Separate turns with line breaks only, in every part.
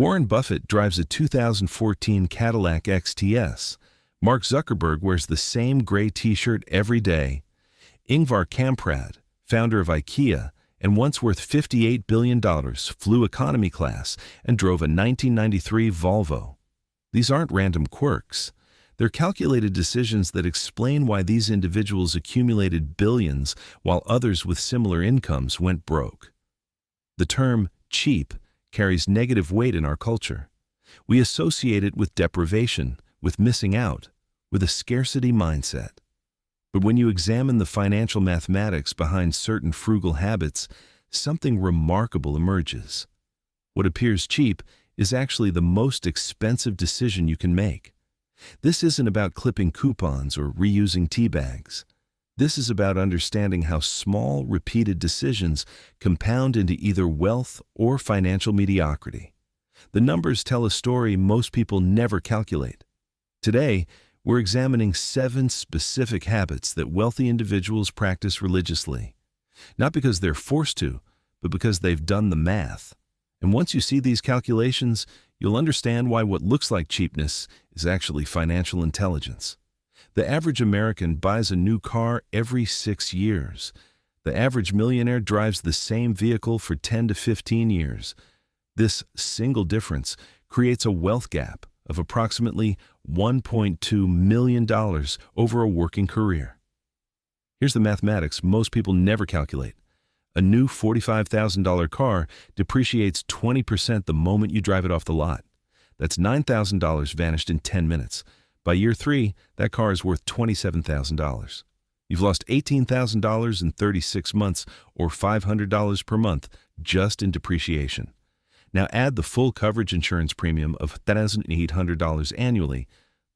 Warren Buffett drives a 2014 Cadillac XTS. Mark Zuckerberg wears the same gray t-shirt every day. Ingvar Kamprad, founder of IKEA and once worth $58 billion, flew economy class and drove a 1993 Volvo. These aren't random quirks. They're calculated decisions that explain why these individuals accumulated billions while others with similar incomes went broke. The term cheap carries negative weight in our culture. We associate it with deprivation, with missing out, with a scarcity mindset. But when you examine the financial mathematics behind certain frugal habits, something remarkable emerges. What appears cheap is actually the most expensive decision you can make. This isn't about clipping coupons or reusing tea bags. This is about understanding how small, repeated decisions compound into either wealth or financial mediocrity. The numbers tell a story most people never calculate. Today, we're examining 7 specific habits that wealthy individuals practice religiously. Not because they're forced to, but because they've done the math. And once you see these calculations, you'll understand why what looks like cheapness is actually financial intelligence. The average American buys a new car every 6 years. The average millionaire drives the same vehicle for 10 to 15 years. This single difference creates a wealth gap of approximately $1.2 million over a working career. Here's the mathematics most people never calculate. A new $45,000 car depreciates 20% the moment you drive it off the lot. That's $9,000 vanished in 10 minutes. By year 3, that car is worth $27,000. You've lost $18,000 in 36 months, or $500 per month, just in depreciation. Now add the full coverage insurance premium of $1,800 annually,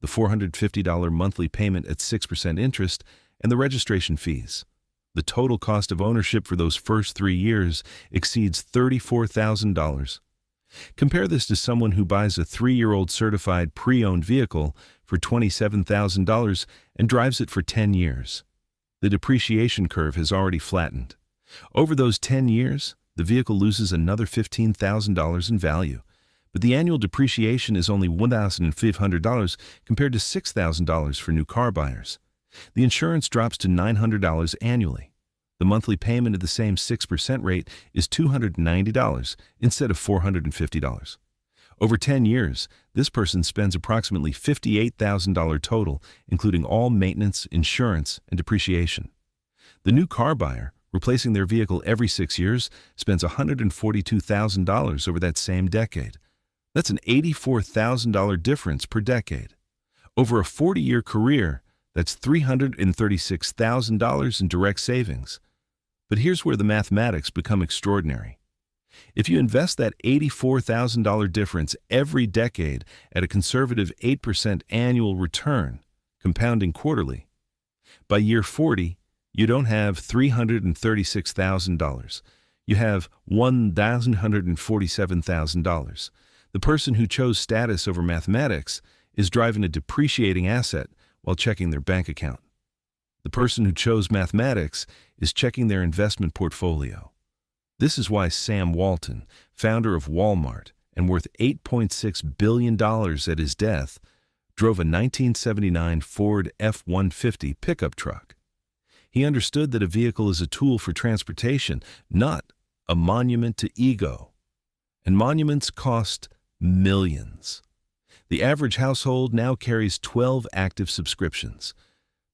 the $450 monthly payment at 6% interest, and the registration fees. The total cost of ownership for those first 3 years exceeds $34,000. Compare this to someone who buys a 3-year-old certified pre-owned vehicle for $27,000 and drives it for 10 years. The depreciation curve has already flattened. Over those 10 years, the vehicle loses another $15,000 in value, but the annual depreciation is only $1,500 compared to $6,000 for new car buyers. The insurance drops to $900 annually. The monthly payment at the same 6% rate is $290 instead of $450. Over 10 years, this person spends approximately $58,000 total, including all maintenance, insurance, and depreciation. The new car buyer, replacing their vehicle every 6 years, spends $142,000 over that same decade. That's an $84,000 difference per decade. Over a 40-year career, that's $336,000 in direct savings. But here's where the mathematics become extraordinary. If you invest that $84,000 difference every decade at a conservative 8% annual return, compounding quarterly, by year 40, you don't have $336,000. You have $1,147,000. The person who chose status over mathematics is driving a depreciating asset while checking their bank account. The person who chose mathematics is checking their investment portfolio. This is why Sam Walton, founder of Walmart and worth $8.6 billion at his death, drove a 1979 Ford F-150 pickup truck. He understood that a vehicle is a tool for transportation, not a monument to ego. And monuments cost millions. The average household now carries 12 active subscriptions.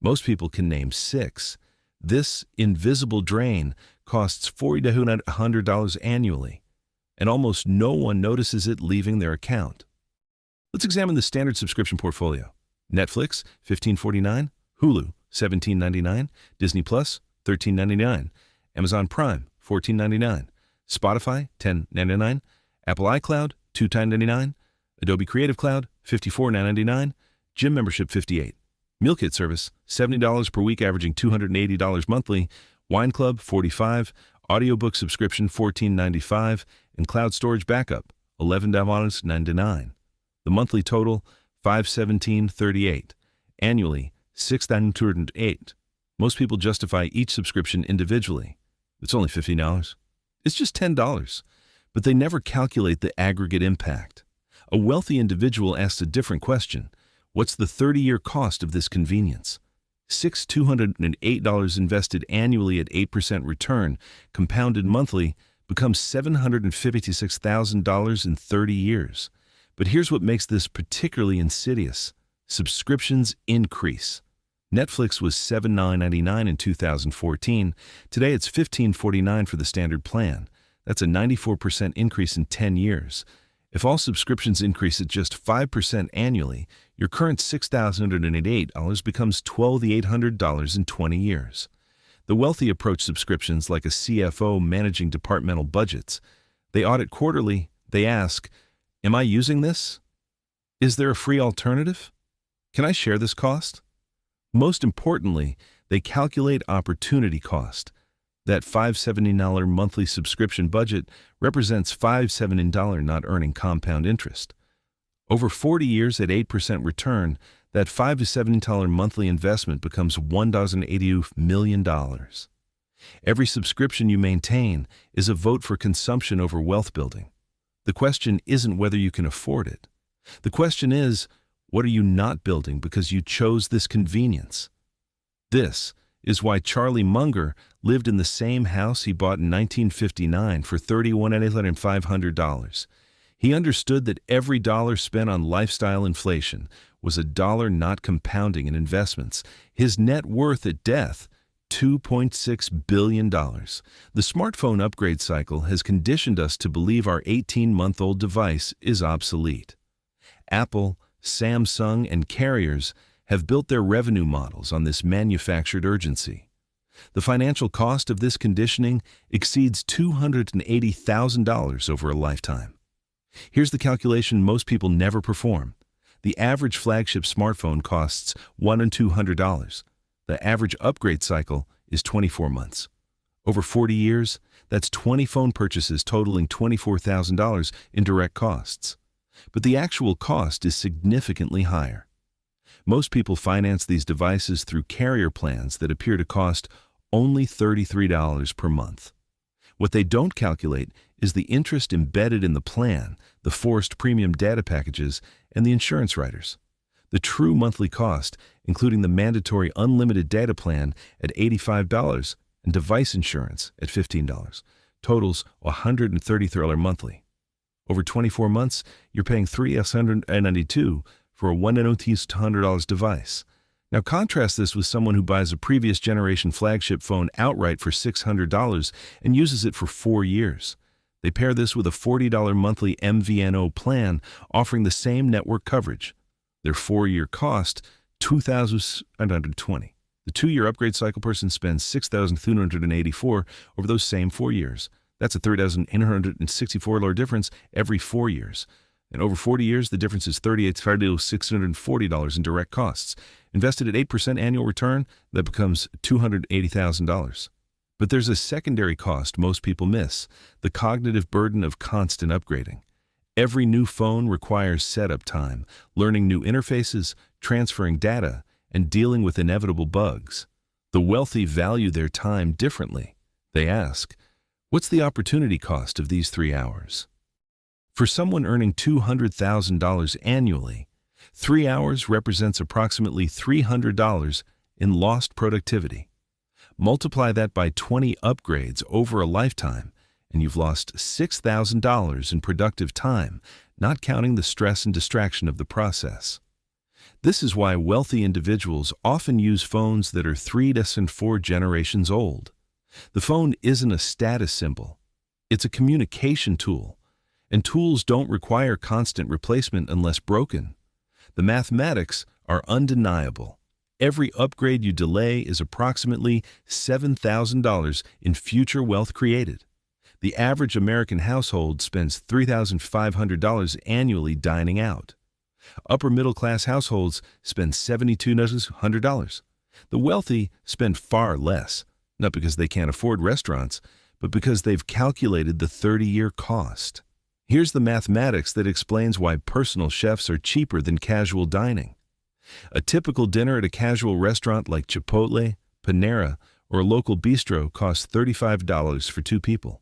Most people can name 6. This invisible drain costs $40 to $100 annually, and almost no one notices it leaving their account. Let's examine the standard subscription portfolio. Netflix, $15.49, Hulu, $17.99, Disney Plus, $13.99, Amazon Prime, $14.99, Spotify, $10.99, Apple iCloud, $2.99, Adobe Creative Cloud, $54.99, gym membership, $58. Meal kit service, $70 per week, averaging $280 monthly. Wine Club, $45. Audiobook subscription, $14.95. And cloud storage backup, $11.99. The monthly total, $517.38. Annually, $6,208. Most people justify each subscription individually. It's only $15. It's just $10. But they never calculate the aggregate impact. A wealthy individual asks a different question. What's the 30-year cost of this convenience? $208 invested annually at 8% return, compounded monthly, becomes $756,000 in 30 years. But here's what makes this particularly insidious. Subscriptions increase. Netflix was $7.99 in 2014. Today it's $15.49 for the standard plan. That's a 94% increase in 10 years. If all subscriptions increase at just 5% annually, your current $6,008 becomes $12,800 in 20 years. The wealthy approach subscriptions like a CFO managing departmental budgets. They audit quarterly. They ask, am I using this? Is there a free alternative? Can I share this cost? Most importantly, they calculate opportunity cost. That $570 monthly subscription budget represents $570 not earning compound interest. Over 40 years at 8% return, that $570 monthly investment becomes $1.82 million. Every subscription you maintain is a vote for consumption over wealth building. The question isn't whether you can afford it. The question is, what are you not building because you chose this convenience? This is why Charlie Munger lived in the same house he bought in 1959 for $31,500. He understood that every dollar spent on lifestyle inflation was a dollar not compounding in investments. His net worth at death, $2.6 billion. The smartphone upgrade cycle has conditioned us to believe our 18-month-old device is obsolete. Apple, Samsung, and carriers have built their revenue models on this manufactured urgency. The financial cost of this conditioning exceeds $280,000 over a lifetime. Here's the calculation most people never perform. The average flagship smartphone costs $100–200. The average upgrade cycle is 24 months. Over 40 years, that's 20 phone purchases totaling $24,000 in direct costs. But the actual cost is significantly higher. Most people finance these devices through carrier plans that appear to cost only $33 per month. What they don't calculate is the interest embedded in the plan, the forced premium data packages, and the insurance riders. The true monthly cost, including the mandatory unlimited data plan at $85 and device insurance at $15, totals $133 monthly. Over 24 months, you're paying $392 for a $100 device. Now contrast this with someone who buys a previous generation flagship phone outright for $600 and uses it for 4 years. They pair this with a $40 monthly MVNO plan offering the same network coverage. Their 4-year cost, $2,120. The 2-year upgrade cycle person spends $6,284 over those same 4 years. That's a $3,864 difference every 4 years. And over 40 years, the difference is $640 in direct costs. Invested at 8% annual return, that becomes $280,000. But there's a secondary cost most people miss, the cognitive burden of constant upgrading. Every new phone requires setup time, learning new interfaces, transferring data, and dealing with inevitable bugs. The wealthy value their time differently. They ask, what's the opportunity cost of these 3 hours? For someone earning $200,000 annually, 3 hours represents approximately $300 in lost productivity. Multiply that by 20 upgrades over a lifetime, and you've lost $6,000 in productive time, not counting the stress and distraction of the process. This is why wealthy individuals often use phones that are 3 to 4 generations old. The phone isn't a status symbol. It's a communication tool, and tools don't require constant replacement unless broken. The mathematics are undeniable. Every upgrade you delay is approximately $7,000 in future wealth created. The average American household spends $3,500 annually dining out. Upper middle-class households spend $7,200. The wealthy spend far less, not because they can't afford restaurants, but because they've calculated the 30-year cost. Here's the mathematics that explains why personal chefs are cheaper than casual dining. A typical dinner at a casual restaurant like Chipotle, Panera, or a local bistro costs $35 for 2 people.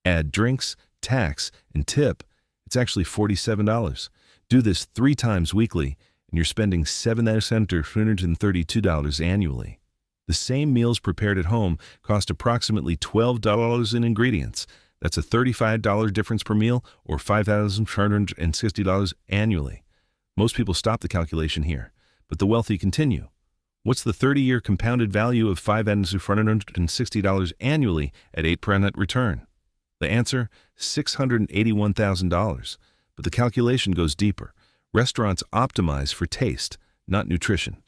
Add drinks, tax, and tip, it's actually $47. Do this 3 times weekly, and you're spending $732 annually. The same meals prepared at home cost approximately $12 in ingredients. That's a $35 difference per meal, or $5,460 annually. Most people stop the calculation here, but the wealthy continue. What's the 30-year compounded value of $5,460 annually at 8% return? The answer, $681,000. But the calculation goes deeper. Restaurants optimize for taste, not nutrition.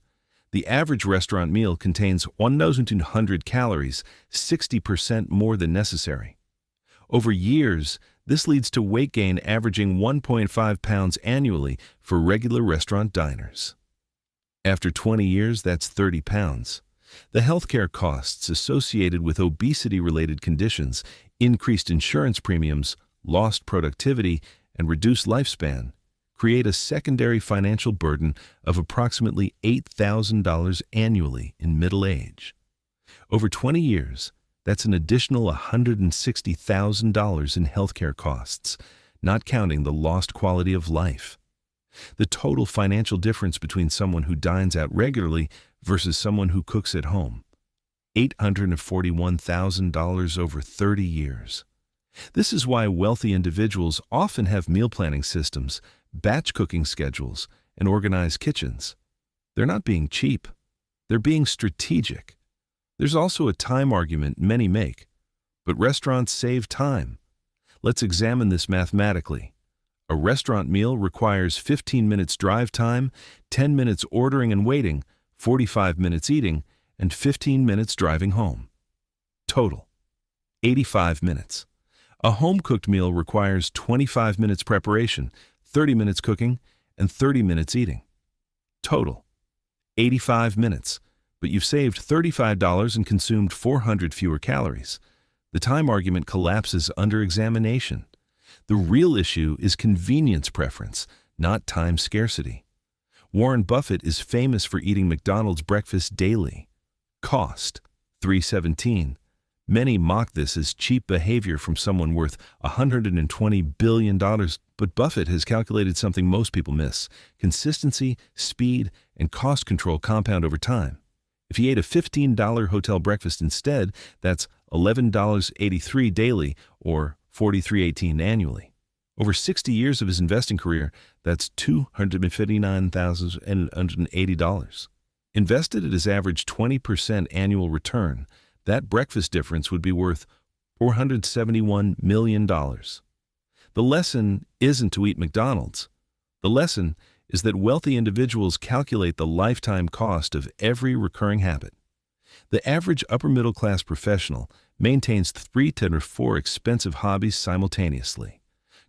The average restaurant meal contains 1,200 calories, 60% more than necessary. Over years, this leads to weight gain averaging 1.5 pounds annually for regular restaurant diners. After 20 years, that's 30 pounds. The healthcare costs associated with obesity-related conditions, increased insurance premiums, lost productivity, and reduced lifespan create a secondary financial burden of approximately $8,000 annually in middle age. Over 20 years, that's an additional $160,000 in healthcare costs, not counting the lost quality of life. The total financial difference between someone who dines out regularly versus someone who cooks at home, $841,000 over 30 years. This is why wealthy individuals often have meal planning systems, batch cooking schedules, and organized kitchens. They're not being cheap. They're being strategic. There's also a time argument many make, but restaurants save time. Let's examine this mathematically. A restaurant meal requires 15 minutes drive time, 10 minutes ordering and waiting, 45 minutes eating, and 15 minutes driving home. Total, 85 minutes. A home-cooked meal requires 25 minutes preparation, 30 minutes cooking, and 30 minutes eating. Total, 85 minutes, but you've saved $35 and consumed 400 fewer calories. The time argument collapses under examination. The real issue is convenience preference, not time scarcity. Warren Buffett is famous for eating McDonald's breakfast daily. Cost, $3.17. Many mock this as cheap behavior from someone worth $120 billion, but Buffett has calculated something most people miss. Consistency, speed, and cost control compound over time. If he ate a $15 hotel breakfast instead, that's $11.83 daily, or $43.18 annually. Over 60 years of his investing career, that's $259,180. Invested at his average 20% annual return, that breakfast difference would be worth $471 million. The lesson isn't to eat McDonald's. The lesson is that wealthy individuals calculate the lifetime cost of every recurring habit. The average upper-middle-class professional maintains 3 to 4 expensive hobbies simultaneously.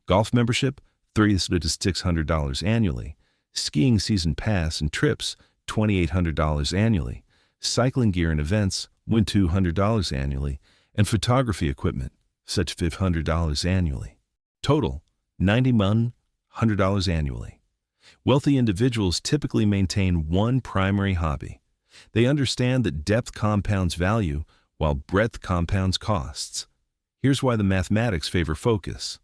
Golf membership, $300 to $600 annually. Skiing season pass and trips, $2,800 annually. Cycling gear and events, $200 annually. And photography equipment, such $500 annually. Total, $91,100 annually. Wealthy individuals typically maintain one primary hobby. They understand that depth compounds value, while breadth compounds costs. Here's why the mathematics favor focus.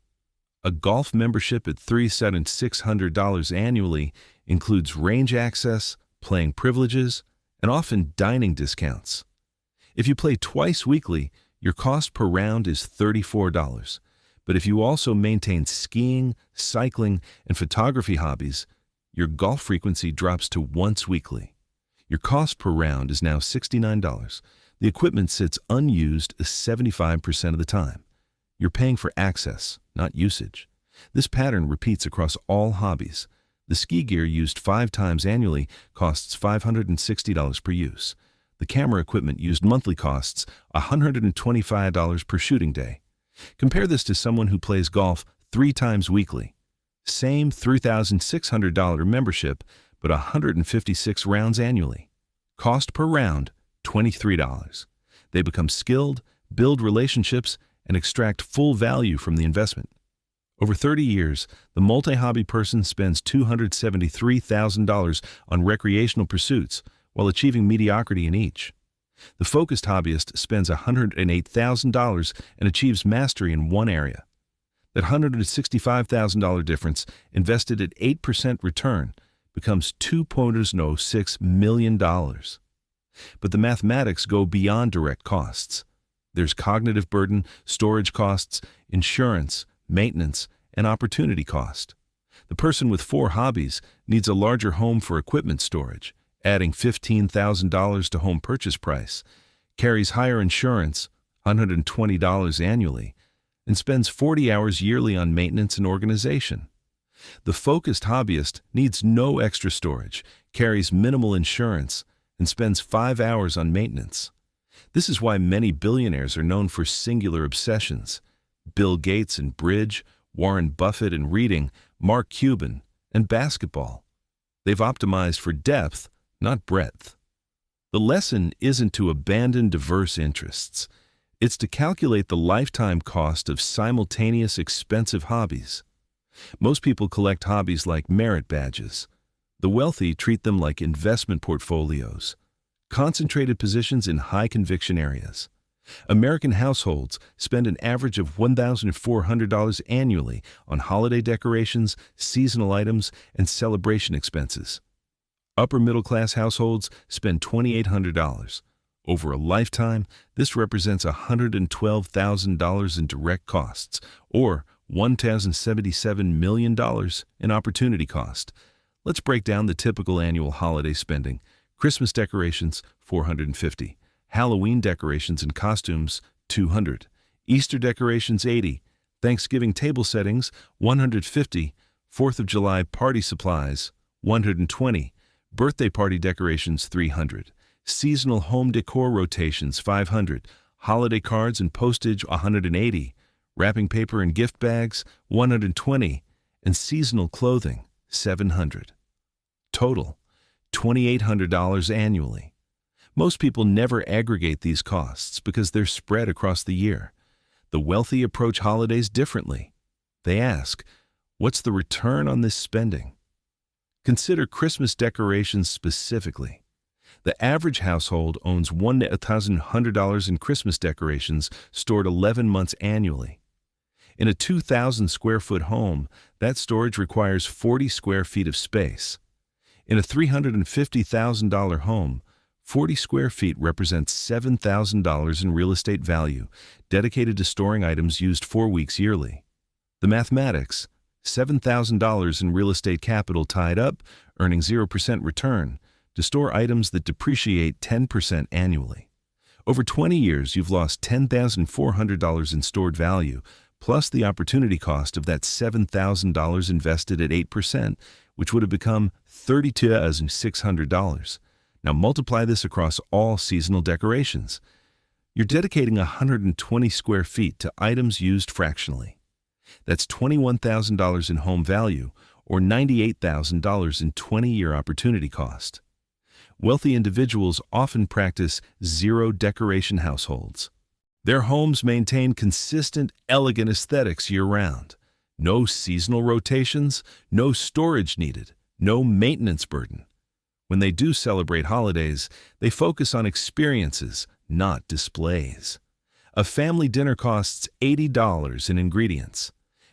A golf membership at $3,600 annually includes range access, playing privileges, and often dining discounts. If you play twice weekly, your cost per round is $34. But if you also maintain skiing, cycling, and photography hobbies, your golf frequency drops to once weekly. Your cost per round is now $69. The equipment sits unused 75% of the time. You're paying for access, not usage. This pattern repeats across all hobbies. The ski gear used 5 times annually costs $560 per use. The camera equipment used monthly costs $125 per shooting day. Compare this to someone who plays golf 3 times weekly. Same $3,600 membership, but 156 rounds annually. Cost per round, $23. They become skilled, build relationships, and extract full value from the investment. Over 30 years, the multi-hobby person spends $273,000 on recreational pursuits while achieving mediocrity in each. The focused hobbyist spends $108,000 and achieves mastery in one area. That $165,000 difference, invested at 8% return, becomes $2.06 million. But the mathematics go beyond direct costs. There's cognitive burden, storage costs, insurance, maintenance, and opportunity cost. The person with 4 hobbies needs a larger home for equipment storage, adding $15,000 to home purchase price, carries higher insurance, $120 annually, and spends 40 hours yearly on maintenance and organization. The focused hobbyist needs no extra storage, carries minimal insurance, and spends 5 hours on maintenance. This is why many billionaires are known for singular obsessions. Bill Gates and bridge, Warren Buffett and reading, Mark Cuban and basketball. They've optimized for depth, not breadth. The lesson isn't to abandon diverse interests. It's to calculate the lifetime cost of simultaneous expensive hobbies. Most people collect hobbies like merit badges. The wealthy treat them like investment portfolios, concentrated positions in high-conviction areas. American households spend an average of $1,400 annually on holiday decorations, seasonal items, and celebration expenses. Upper-middle-class households spend $2,800. Over a lifetime, this represents $112,000 in direct costs, or $1,077 million in opportunity cost. Let's break down the typical annual holiday spending. Christmas decorations, $450. Halloween decorations and costumes, $200. Easter decorations, $80. Thanksgiving table settings, $150. 4th of July party supplies, $120. Birthday party decorations, $300. Seasonal home decor rotations, $500. Holiday cards and postage, $180. Wrapping paper and gift bags, $120. And seasonal clothing, $700. Total, $2,800 annually. Most people never aggregate these costs because they're spread across the year. The wealthy approach holidays differently. They ask, what's the return on this spending? Consider Christmas decorations specifically. The average household owns $1,100 in Christmas decorations stored 11 months annually. In a 2,000 square foot home, that storage requires 40 square feet of space. In a $350,000 home, 40 square feet represents $7,000 in real estate value, dedicated to storing items used 4 weeks yearly. The mathematics, $7,000 in real estate capital tied up, earning 0% return, to store items that depreciate 10% annually. Over 20 years, you've lost $10,400 in stored value, plus the opportunity cost of that $7,000 invested at 8%, which would have become $32,600. Now multiply this across all seasonal decorations. You're dedicating 120 square feet to items used fractionally. That's $21,000 in home value, or $98,000 in 20-year opportunity cost. Wealthy individuals often practice zero decoration households. Their homes maintain consistent, elegant aesthetics year-round. No seasonal rotations, no storage needed, no maintenance burden. When they do celebrate holidays, they focus on experiences, not displays. A family dinner costs $80 in ingredients.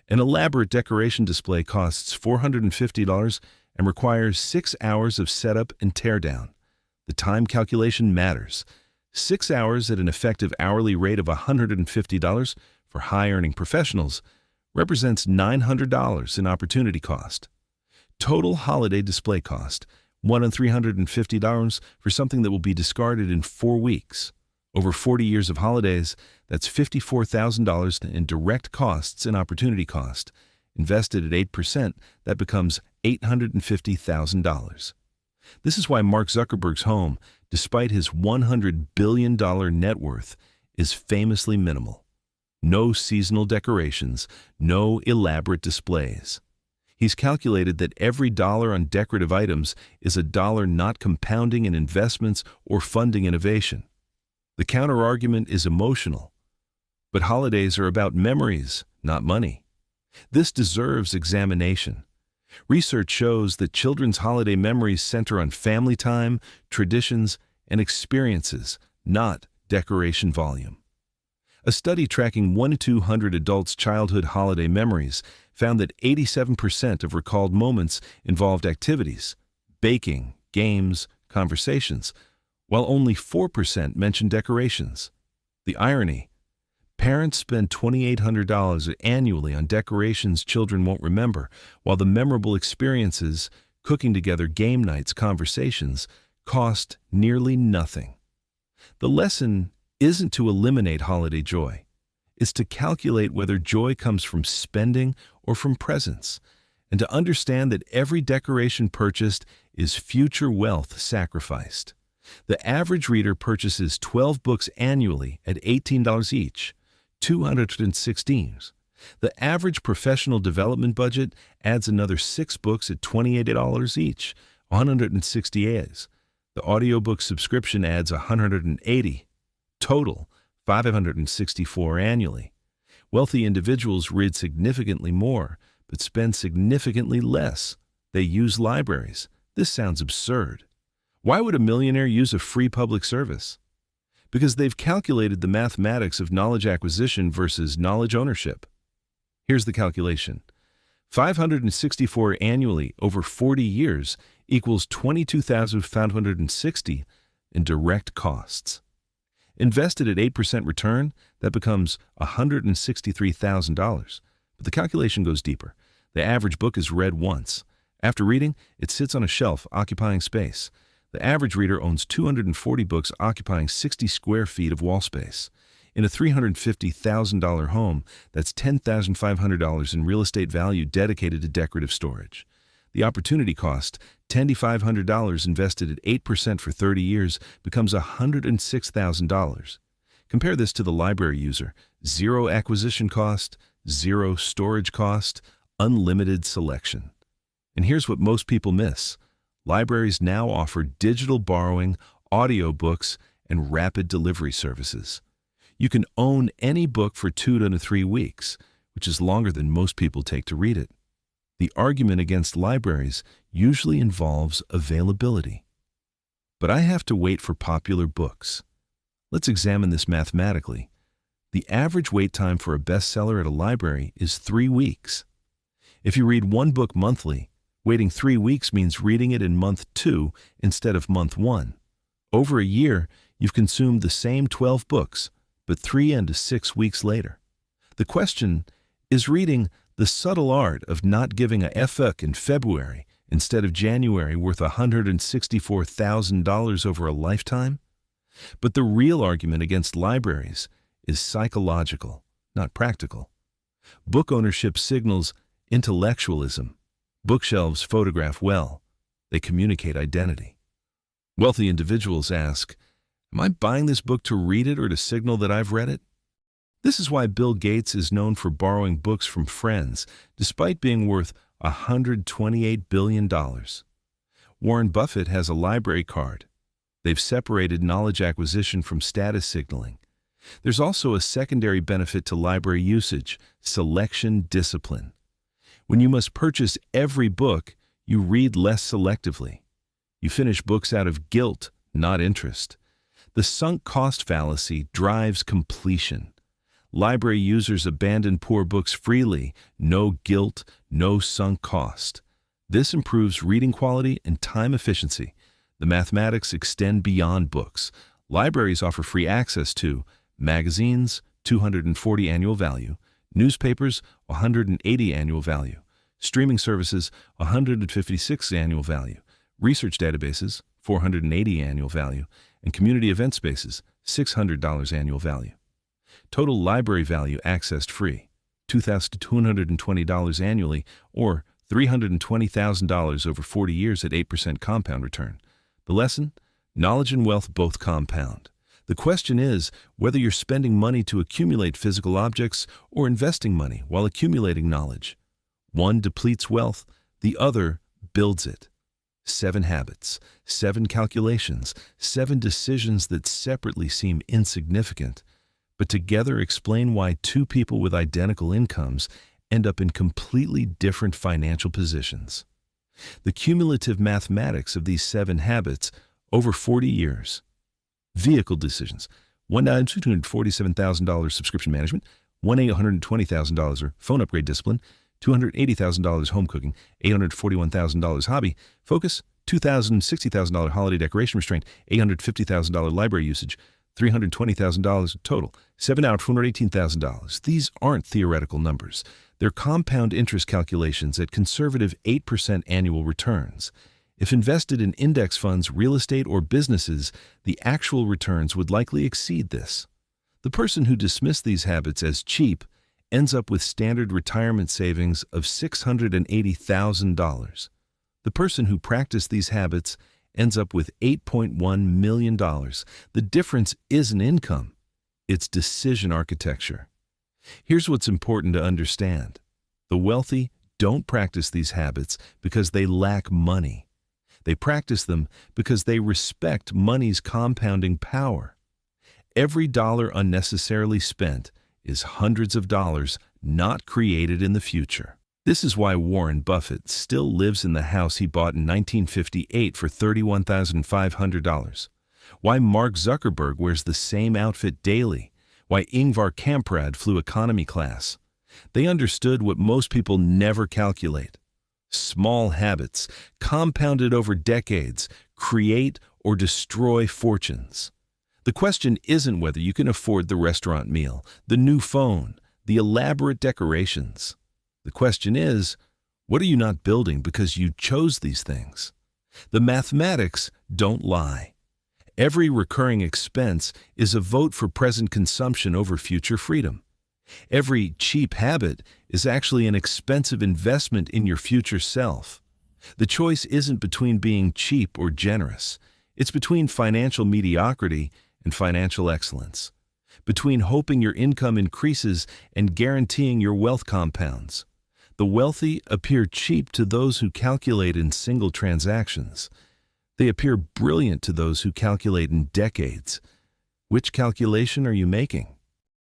An elaborate decoration display costs $450 and requires 6 hours of setup and teardown. The time calculation matters. 6 hours at an effective hourly rate of $150 for high-earning professionals represents $900 in opportunity cost. Total holiday display cost, $1,350 for something that will be discarded in 4 weeks. Over 40 years of holidays, that's $54,000 in direct costs and opportunity cost. Invested at 8%, that becomes $850,000. This is why Mark Zuckerberg's home, despite his $100 billion net worth, is famously minimal. No seasonal decorations, no elaborate displays. He's calculated that every dollar on decorative items is a dollar not compounding in investments or funding innovation. The counterargument is emotional. But holidays are about memories, not money. This deserves examination. Research shows that children's holiday memories center on family time, traditions, and experiences, not decoration volume. A study tracking 1 to 200 adults' childhood holiday memories found that 87% of recalled moments involved activities, baking, games, conversations, while only 4% mentioned decorations. The irony: parents spend $2,800 annually on decorations children won't remember, while the memorable experiences, cooking together, game nights, conversations, cost nearly nothing. The lesson isn't to eliminate holiday joy. It's to calculate whether joy comes from spending or from presents, and to understand that every decoration purchased is future wealth sacrificed. The average reader purchases 12 books annually at $18 each, 216. The average professional development budget adds another 6 books at $28 each, 168. The audiobook subscription adds 180. Total, 564 annually. Wealthy individuals read significantly more, but spend significantly less. They use libraries. This sounds absurd. Why would a millionaire use a free public service? Because they've calculated the mathematics of knowledge acquisition versus knowledge ownership. Here's the calculation. 564 annually over 40 years equals $22,560 in direct costs. Invested at 8% return, that becomes $163,000. But the calculation goes deeper. The average book is read once. After reading, it sits on a shelf, occupying space. The average reader owns 240 books occupying 60 square feet of wall space. In a $350,000 home, that's $10,500 in real estate value dedicated to decorative storage. The opportunity cost, $10,500 invested at 8% for 30 years, becomes $106,000. Compare this to the library user: zero acquisition cost, zero storage cost, unlimited selection. And here's what most people miss. Libraries now offer digital borrowing, audiobooks, and rapid delivery services. You can own any book for 2 to 3 weeks, which is longer than most people take to read it. The argument against libraries usually involves availability. But I have to wait for popular books. Let's examine this mathematically. The average wait time for a bestseller at a library is 3 weeks. If you read one book monthly, waiting 3 weeks means reading it in month 2 instead of month 1. Over a year, you've consumed the same 12 books, but 3 and 6 weeks later. The question is: reading The Subtle Art of Not Giving a F*** in February instead of January worth $164,000 over a lifetime? But the real argument against libraries is psychological, not practical. Book ownership signals intellectualism. Bookshelves photograph well. They communicate identity. Wealthy individuals ask, am I buying this book to read it or to signal that I've read it? This is why Bill Gates is known for borrowing books from friends, despite being worth $128 billion. Warren Buffett has a library card. They've separated knowledge acquisition from status signaling. There's also a secondary benefit to library usage: selection discipline. When you must purchase every book, you read less selectively. You finish books out of guilt, not interest. The sunk cost fallacy drives completion. Library users abandon poor books freely, no guilt, no sunk cost. This improves reading quality and time efficiency. The mathematics extend beyond books. Libraries offer free access to magazines, 240 annual value; newspapers, 180 annual value; streaming services, 156 annual value; research databases, 480 annual value; and community event spaces, $600 annual value. Total library value accessed free, $2,220 annually, or $320,000 over 40 years at 8% compound return. The lesson? Knowledge and wealth both compound. The question is whether you're spending money to accumulate physical objects or investing money while accumulating knowledge. One depletes wealth, the other builds it. 7 habits, 7 calculations, 7 decisions that separately seem insignificant, but together explain why 2 people with identical incomes end up in completely different financial positions. The cumulative mathematics of these 7 habits over 40 years. Vehicle decisions. $1,247,000 subscription management, $1,820,000 or phone upgrade discipline, $280,000 home cooking, $841,000 hobby, focus, $2,060,000 holiday decoration restraint, $850,000 library usage, $320,000 total, 7 out, $418,000. These aren't theoretical numbers. They're compound interest calculations at conservative 8% annual returns. If invested in index funds, real estate, or businesses, the actual returns would likely exceed this. The person who dismissed these habits as cheap ends up with standard retirement savings of $680,000. The person who practiced these habits ends up with $8.1 million. The difference isn't income, it's decision architecture. Here's what's important to understand. The wealthy don't practice these habits because they lack money. They practice them because they respect money's compounding power. Every dollar unnecessarily spent is hundreds of dollars not created in the future. This is why Warren Buffett still lives in the house he bought in 1958 for $31,500. Why Mark Zuckerberg wears the same outfit daily. Why Ingvar Kamprad flew economy class. They understood what most people never calculate. Small habits, compounded over decades, create or destroy fortunes. The question isn't whether you can afford the restaurant meal, the new phone, the elaborate decorations. The question is, what are you not building because you chose these things? The mathematics don't lie. Every recurring expense is a vote for present consumption over future freedom. Every cheap habit is actually an expensive investment in your future self. The choice isn't between being cheap or generous. It's between financial mediocrity and financial excellence. Between hoping your income increases and guaranteeing your wealth compounds. The wealthy appear cheap to those who calculate in single transactions. They appear brilliant to those who calculate in decades. Which calculation are you making?